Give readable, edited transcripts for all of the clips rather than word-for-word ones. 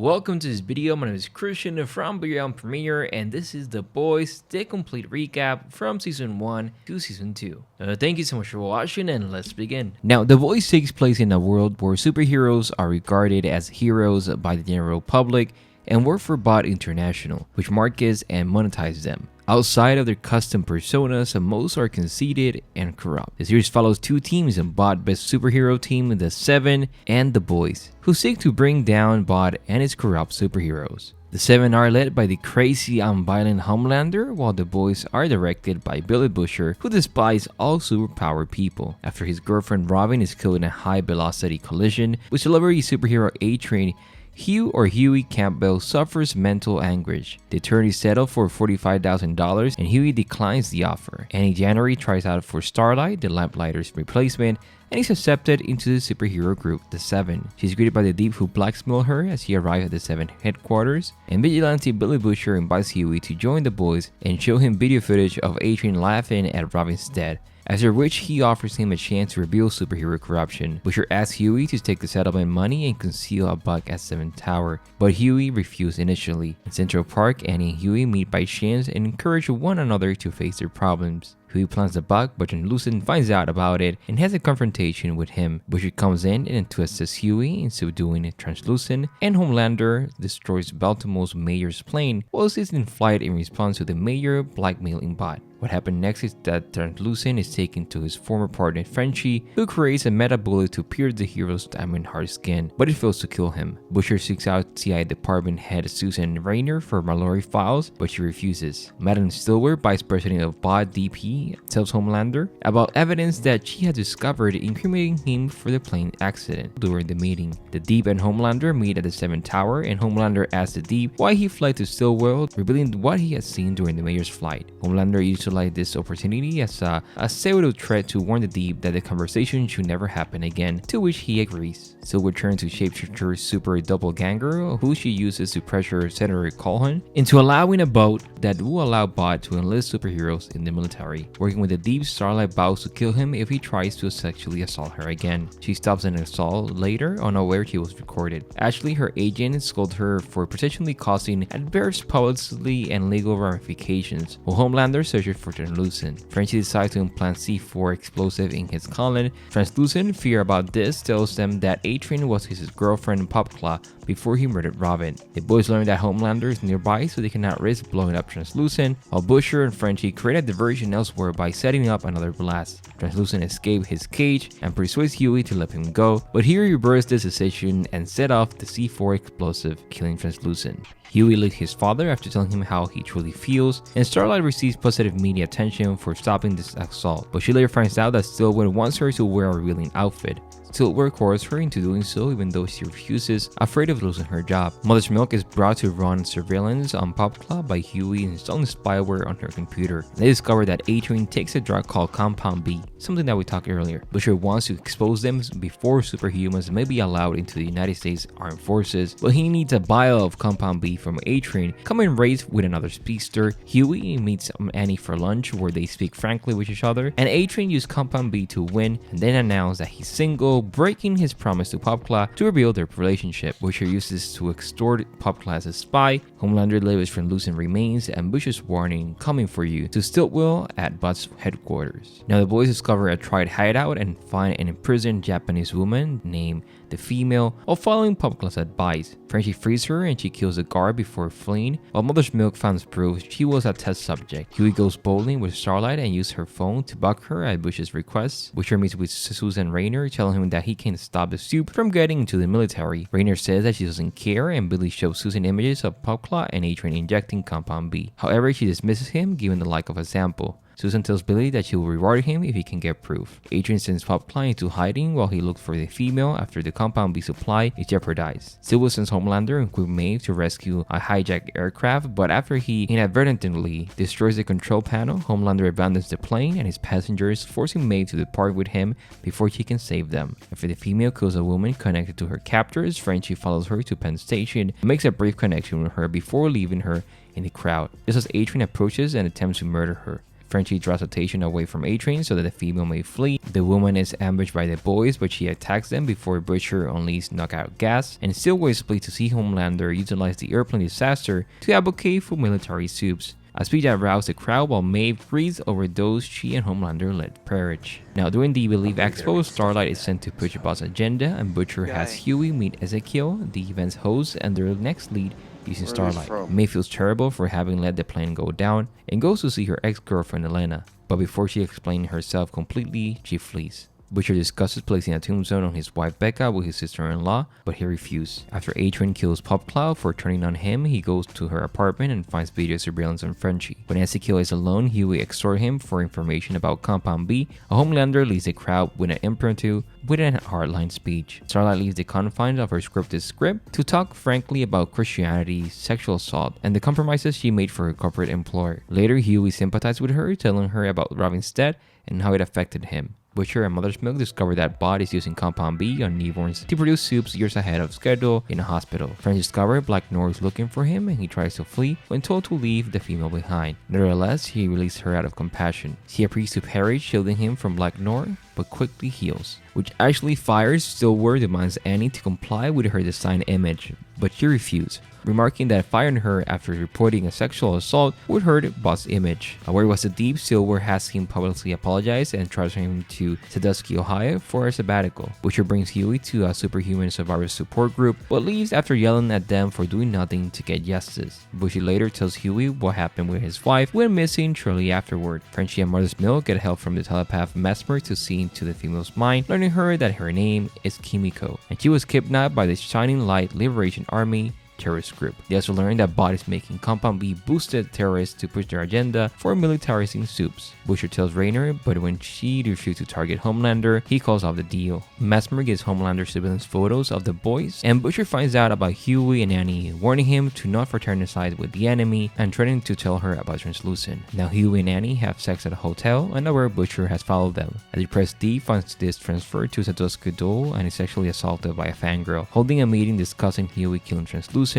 Welcome to this video. My name is Christian from Beyond Premiere, and this is The Boys, the complete recap from Season 1 to Season 2. Thank you so much for watching, and let's begin. Now, The Boys takes place in a world where superheroes are regarded as heroes by the general public and work for Vought International, which markets and monetizes them. Outside of their custom personas, most are conceited and corrupt. The series follows two teams: a Vought best superhero team, the Seven, and the Boys, who seek to bring down Vought and its corrupt superheroes. The Seven are led by the crazy and violent Homelander, while the Boys are directed by Billy Butcher, who despises all superpowered people. After his girlfriend Robin is killed in a high-velocity collision with celebrity superhero A-Train, Hugh or Hughie Campbell suffers mental anguish. The attorneys settle for $45,000 and Hughie declines the offer. Annie January tries out for Starlight, the Lamplighter's replacement, and is accepted into the superhero group, the Seven. She's greeted by the Deep, who blackmail her as she arrives at the Seven headquarters, and vigilante Billy Butcher invites Hughie to join the Boys and show him video footage of A-Train laughing at Robin's death, after which he offers him a chance to reveal superhero corruption. Butcher asks Hughie to take the settlement money and conceal a bug at 7th Tower, but Hughie refused initially. In Central Park, Annie and Hughie meet by chance and encourage one another to face their problems. Hughie plants the bug, but Translucent finds out about it and has a confrontation with him. Butcher comes in and to assist Hughie in subduing Translucent, and Homelander destroys Baltimore's mayor's plane while it is in flight in response to the mayor blackmailing Vought. What happened next is that Translucent is taken to his former partner Frenchie, who creates a meta bullet to pierce the hero's diamond hard skin, but it fails to kill him. Butcher seeks out CIA department head Susan Raynor for Mallory files, but she refuses. Madeleine Stillwell, vice president of Vought DP, tells Homelander about evidence that she had discovered incriminating him for the plane accident. During the meeting, the Deep and Homelander meet at the 7th Tower, and Homelander asks the Deep why he fled to Stillwell, revealing what he had seen during the mayor's flight. Homelander utilized this opportunity as a pseudo threat to warn the Deep that the conversation should never happen again, to which he agrees. Stillwell turns to shapeshifter super doppelganger, who she uses to pressure Senator Calhoun into allowing a vote that will allow Vought to enlist superheroes in the military. Working with the Deep, Starlight vows to kill him if he tries to sexually assault her again. She stops an assault later, unaware she was recorded. Ashley, her agent, scolds her for potentially causing adverse publicity and legal ramifications, while Homelander searches for Translucent. Frenchie decides to implant C4 explosive in his colon. Translucent, fear about this, tells them that A-Train was his girlfriend Popclaw before he murdered Robin. The Boys learn that Homelander is nearby, so they cannot risk blowing up Translucent, while Butcher and Frenchie create a diversion elsewhere by setting up another blast. Translucent escapes his cage and persuades Hughie to let him go, but he reversed this decision and set off the C4 explosive, killing Translucent. Hughie leaves his father after telling him how he truly feels, and Starlight receives positive media attention for stopping this assault, but she later finds out that Stillwell wants her to wear a revealing outfit. Stillwell coerces her into doing so even though she refuses, afraid of losing her job. Mother's Milk is brought to run surveillance on Popclaw by Hughie installing spyware on her computer. They discover that A-Train takes a drug called Compound B, something that we talked earlier. Butcher wants to expose them before superhumans may be allowed into the United States Armed Forces, but he needs a vial of Compound B from A-Train, coming raised with another speedster. Hughie meets Annie for lunch, where they speak frankly with each other, and A-Train uses Compound B to win and then announce that he's single, breaking his promise to Popclaw to reveal their relationship. Butcher uses to extort Popclaw as a spy. Homelander delivers Translucent remains and Butcher's warning, coming for you, to Stillwell at Vought's headquarters. Now the Boys discover a tried hideout and find an imprisoned Japanese woman named the Female, while following Popclaw's advice. Frenchie frees her and she kills the guard before fleeing, while Mother's Milk finds proof she was a test subject. Hughie goes bowling with Starlight and uses her phone to bug her at Butcher's request. Butcher meets with Susan Raynor, telling him that he can stop the soup from getting into the military. Raynor says that she doesn't care, and Billy shows Susan images of Popclaw and A-Train injecting Compound B. However, she dismisses him, given the lack of a sample. Susan tells Billy that she will reward him if he can get proof. A-Train sends Popclaw into hiding while he looks for the Female after the Compound B supply is jeopardized. Stillwell sends Homelander and Quick Maeve to rescue a hijacked aircraft, but after he inadvertently destroys the control panel, Homelander abandons the plane and his passengers, forcing Maeve to depart with him before she can save them. After the Female kills a woman connected to her captors, Frenchie follows her to Penn Station and makes a brief connection with her before leaving her in the crowd, just as A-Train approaches and attempts to murder her. Frenchie draws attention away from A-Train so that the female may flee. The woman is ambushed by the boys, but she attacks them before Butcher unleashes knockout gas, and Stillwell is pleased to see Homelander utilize the airplane disaster to advocate for military soups, a speech that roused the crowd while Maeve breathes over those she and Homelander let perish. Now, during the Believe Expo, Starlight is sent to push Boss' agenda, and Butcher has Hughie meet Ezekiel, the event's host and their next lead, using Starlight. Maeve feels terrible for having let the plane go down and goes to see her ex-girlfriend Elena, but before she explains herself completely, she flees. Butcher discusses placing a tombstone on his wife Becca with his sister-in-law, but he refuses. After A-Train kills Pop Cloud for turning on him, he goes to her apartment and finds video surveillance on Frenchie. When Ezekiel is alone, Hughie extorts him for information about Compound B. A Homelander leads the crowd with an impromptu, with a hardline speech. Starlight leaves the confines of her scripted script to talk frankly about Christianity, sexual assault, and the compromises she made for her corporate employer. Later, Hughie sympathized with her, telling her about Robin's death and how it affected him. Butcher and Mother's Milk discover that Bot is using Compound B on newborns to produce soups years ahead of schedule in a hospital. Friends discover Black Noir is looking for him and he tries to flee when told to leave the female behind. Nevertheless, he releases her out of compassion. She appears to perish, shielding him from Black Noir, but quickly heals, which actually fires. Stillwell demands Annie to comply with her designed image, but she refuses, remarking that firing her after reporting a sexual assault would hurt Boss' image. Aware was the deep, Stillwell has him publicly apologize and transfer him to Sandusky, Ohio for a sabbatical. Butcher brings Hughie to a superhuman survivor support group, but leaves after yelling at them for doing nothing to get justice. Butcher later tells Hughie what happened with his wife, who went missing shortly afterward. Frenchie and Mother's Milk get help from the telepath Mesmer to see into the female's mind, learning her that her name is Kimiko, and she was kidnapped by the Shining Light Liberation Army terrorist group. They also learned that Bot is making Compound B boosted terrorists to push their agenda for militarizing soups. Butcher tells Raynor, but when she refused to target Homelander, he calls off the deal. Mesmer gives Homelander surveillance photos of the boys, and Butcher finds out about Hughie and Annie, warning him to not fraternize with the enemy and threatening to tell her about Translucent. Now Hughie and Annie have sex at a hotel, unaware Butcher has followed them. A depressed D finds this transferred to Sandusky Dole and is sexually assaulted by a fangirl. Holding a meeting discussing Hughie killing Translucent,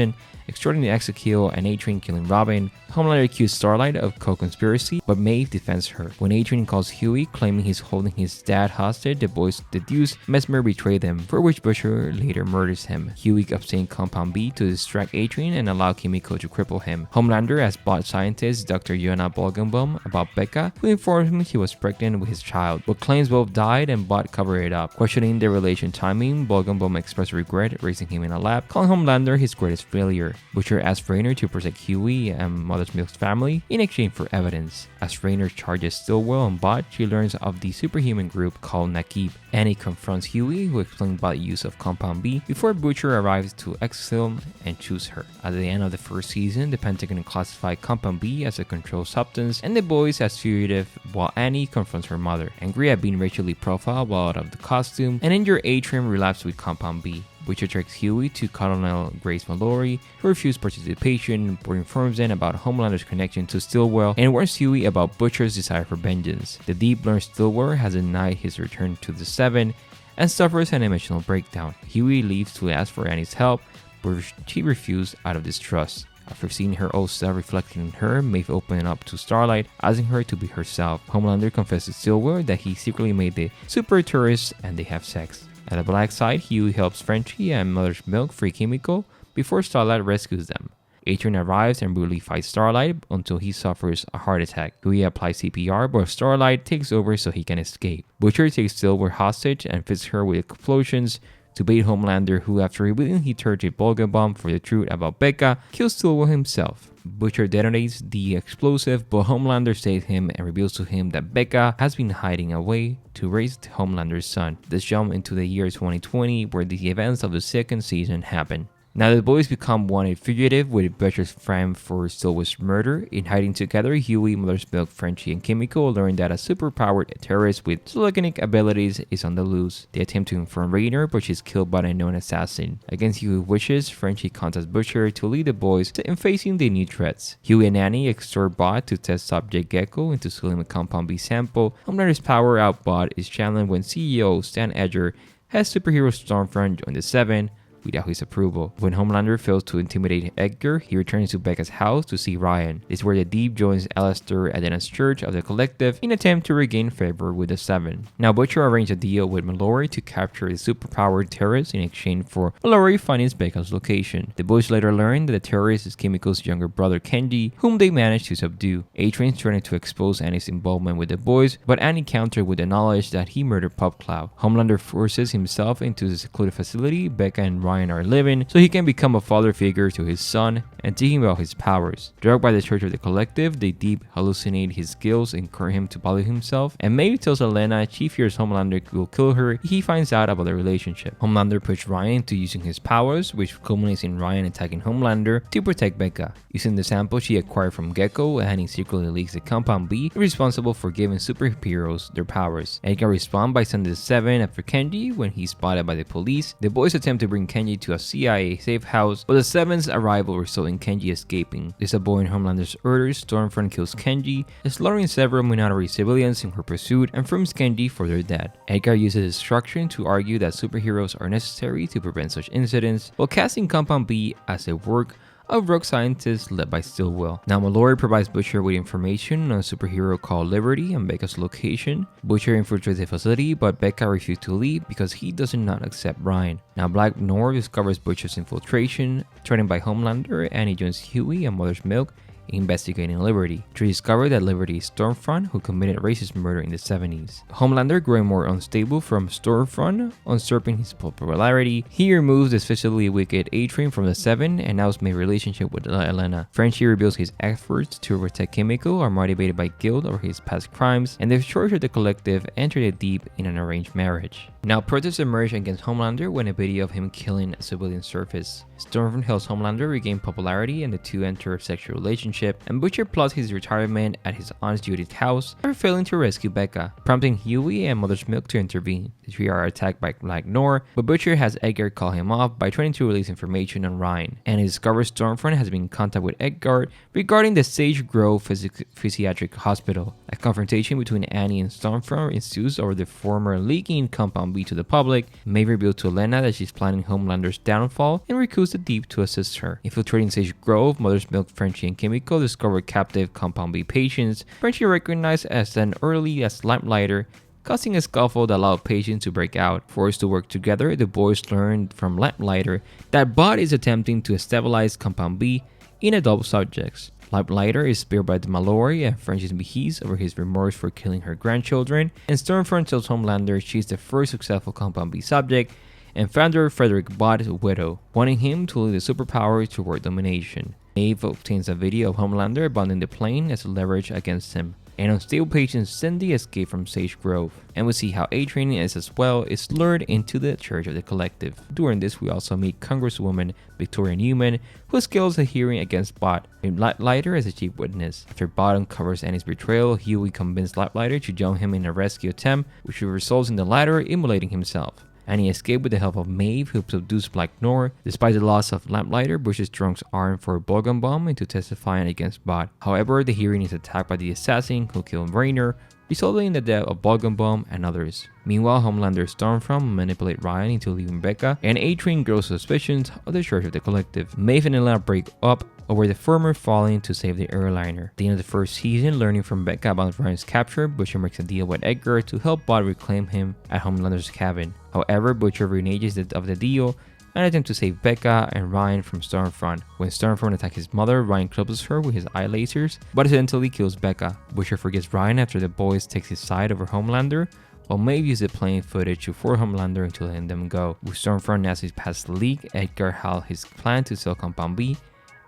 extorting Ezekiel and A-Train killing Robin, Homelander accused Starlight of co-conspiracy, but Maeve defends her. When A-Train calls Hughie, claiming he's holding his dad hostage, the boys deduce Mesmer betrayed them, for which Butcher later murders him. Hughie obtained Compound B to distract A-Train and allow Kimiko to cripple him. Homelander asks Bot scientist Dr. Yona Bolgenbaum about Becca, who informs him she was pregnant with his child, but claims both died and Bot covered it up. Questioning their relation timing, Bolgenbaum expressed regret, raising him in a lab, calling Homelander his greatest failure. Butcher asks Raynor to protect Hughie and Mother's Milk's family in exchange for evidence. As Raynor charges Stillwell and Bot, she learns of the superhuman group called Nakib. Annie confronts Hughie, who explains Bot's use of Compound B, before Butcher arrives to exile him and choose her. At the end of the first season, the Pentagon classified Compound B as a controlled substance and the boys as fugitive, while Annie confronts her mother. Angry at being racially profiled while out of the costume, and injured A-Train relapsed with Compound B. Butcher tracks Hughie to Colonel Grace Mallory, who refused participation, but informs them about Homelander's connection to Stillwell and warns Hughie about Butcher's desire for vengeance. The Deep learns Stillwell has denied his return to the Seven and suffers an emotional breakdown. Hughie leaves to ask for Annie's help, but she refuses out of distrust. After seeing her old self reflected in her, Maeve opens up to Starlight, asking her to be herself. Homelander confesses to Stillwell that he secretly made the super tourist and they have sex. At the black side, Hughie helps Frenchie and Mother's Milk free Kimiko before Starlight rescues them. A-Train arrives and brutally fights Starlight until he suffers a heart attack. Hughie applies CPR, but Starlight takes over so he can escape. Butcher takes Stillwell hostage and fits her with explosions to bait Homelander, who, after revealing he turned a Bolgenbaum for the truth about Becca, kills Stillwell himself. Butcher detonates the explosive, but Homelander saves him and reveals to him that Becca has been hiding away to raise Homelander's son. Let's jump into the year 2020, where the events of the second season happen. Now the boys become wanted fugitive with Butcher's framed for Stillwell's murder. In hiding together, Hughie, Mother's Milk, Frenchie, and Kimiko learn that a superpowered terrorist with telekinetic abilities is on the loose. They attempt to inform Raynor, but she's killed by an unknown assassin. Against Hughie's wishes, Frenchie contacts Butcher to lead the boys in facing the new threats. Hughie and Annie extort Bot to test Subject Gecko into stealing a Compound B sample. Homelander's power out Bot is challenged when CEO Stan Edgar has superhero Stormfront join the Seven, without his approval. When Homelander fails to intimidate Edgar, he returns to Becca's house to see Ryan. This is where the Deep joins Alistair at Dena's church of the Collective in an attempt to regain favor with the Seven. Now Butcher arranged a deal with Mallory to capture the superpowered terrorist in exchange for Mallory finding Becca's location. The boys later learn that the terrorist is Kimiko's younger brother Kenji, whom they managed to subdue. A-Train's trying to expose Annie's involvement with the boys, but Annie countered with the knowledge that he murdered Pop Cloud. Homelander forces himself into the secluded facility Becca and Ryan are living so he can become a father figure to his son and teach him about his powers. Drugged by the Church of the Collective, the Deep hallucinate his skills and encourage him to value himself, and Maeve tells Elena she fears Homelander will kill her if he finds out about the relationship. Homelander pushed Ryan into using his powers, which culminates in Ryan attacking Homelander to protect Becca. Using the sample she acquired from Gecko, Annie secretly leaks the Compound B responsible for giving superheroes their powers. Edgar responds by sending the Seven after Kenji when he's spotted by the police. The boys attempt to bring Kenji to a CIA safe house, but the Seven's arrival results in Kenji escaping. Disappointing Homelander's orders, Stormfront kills Kenji, slaughtering several minority civilians in her pursuit and frames Kenji for their death. Edgar uses destruction to argue that superheroes are necessary to prevent such incidents, while casting Compound B as a work of rogue scientists led by Stillwell. Now Mallory provides Butcher with information on a superhero called Liberty and Becca's location. Butcher infiltrates the facility, but Becca refuses to leave because he does not accept Ryan. Now Black Noir discovers Butcher's infiltration, threatened by Homelander, and he joins Hughie and Mother's Milk investigating Liberty. They discover that Liberty is Stormfront, who committed racist murder in the 70s. Homelander, growing more unstable from Stormfront, usurping his popularity, he removes the especially wicked A-Train from the Seven and now has made relationship with Elena. Frenchie reveals his efforts to protect Kimiko are motivated by guilt over his past crimes, and the Church of the Collective enter the Deep in an arranged marriage. Now protests emerge against Homelander when a video of him killing a civilian surfaces. Stormfront helps Homelander regain popularity and the two enter a sexual relationship, and Butcher plots his retirement at his aunt's Judith's house after failing to rescue Becca, prompting Hughie and Mother's Milk to intervene. The three are attacked by Black Noir, but Butcher has Edgar call him off by trying to release information on Ryan, and he discovers Stormfront has been in contact with Edgar regarding the Sage Grove Psychiatric Hospital. A confrontation between Annie and Stormfront ensues over the former leaking Compound B to the public. Maeve reveals to Elena that she's planning Homelander's downfall and recruits the Deep to assist her. Infiltrating Sage Grove, Mother's Milk, Frenchie, and Kimiko discover captive Compound B patients. Frenchie recognized as an early as Lamplighter, causing a scuffle that allowed patients to break out. Forced to work together, the boys learned from Lamplighter that Vought is attempting to stabilize Compound B in adult subjects. Lamplighter is spared by the Mallory and Frenchie beheads over his remorse for killing her grandchildren, and Stormfront tells Homelander she's the first successful Compound B subject and founder Frederick Vought's widow, wanting him to lead the superpower toward domination. Maeve obtains a video of Homelander abandoning the plane as leverage against him, and unstable patient Cindy escaped from Sage Grove, and we see how A-Train as well is lured into the Church of the Collective. During this, we also meet Congresswoman Victoria Newman, who scales a hearing against Vought, with Lamplighter as a chief witness. After Vought uncovers Annie's betrayal, Hughie convinces Lamplighter to join him in a rescue attempt, which results in the latter immolating himself. Annie escaped with the help of Maeve, who subdues Black Noir. Despite the loss of Lamplighter, pushes Drunk's arm for a Bogan bomb into testifying against Vought. However, the hearing is attacked by the assassin who killed Raynor, resulting in the death of Bogan Bomb and others. Meanwhile, Homelander Stormfront manipulate Ryan into leaving Becca, and A-Train grows suspicions of the Church of the Collective. Maeve and Elena break up over the former falling to save the airliner. At the end of the first season, learning from Becca about Ryan's capture, Butcher makes a deal with Edgar to help Vought reclaim him at Homelander's cabin. However, Butcher reneges the deal and attempts to save Becca and Ryan from Stormfront. When Stormfront attacks his mother, Ryan clubs her with his eye lasers, but accidentally kills Becca. Butcher forgets Ryan after the boys takes his side over Homelander, while Maeve uses the plane footage to force Homelander into letting them go. With Stormfront as his past leak, Edgar held his plan to sell Compound B,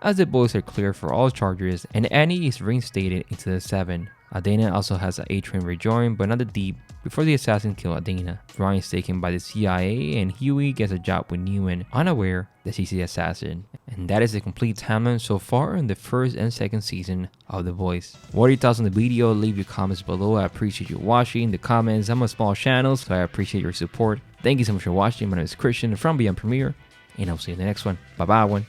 as the boys are cleared for all charges, and Annie is reinstated into the Seven. Adana also has an A-Train rejoin, but not the Deep, before the assassin kills Adana. Ryan is taken by the CIA, and Hughie gets a job with Newman, unaware that he's the assassin. And that is the complete timeline so far in the first and second season of The Voice. What are your thoughts on the video? Leave your comments below. I appreciate you watching the comments. I'm a small channel, so I appreciate your support. Thank you so much for watching. My name is Christian from Beyond Premiere, and I'll see you in the next one. Bye bye, everyone.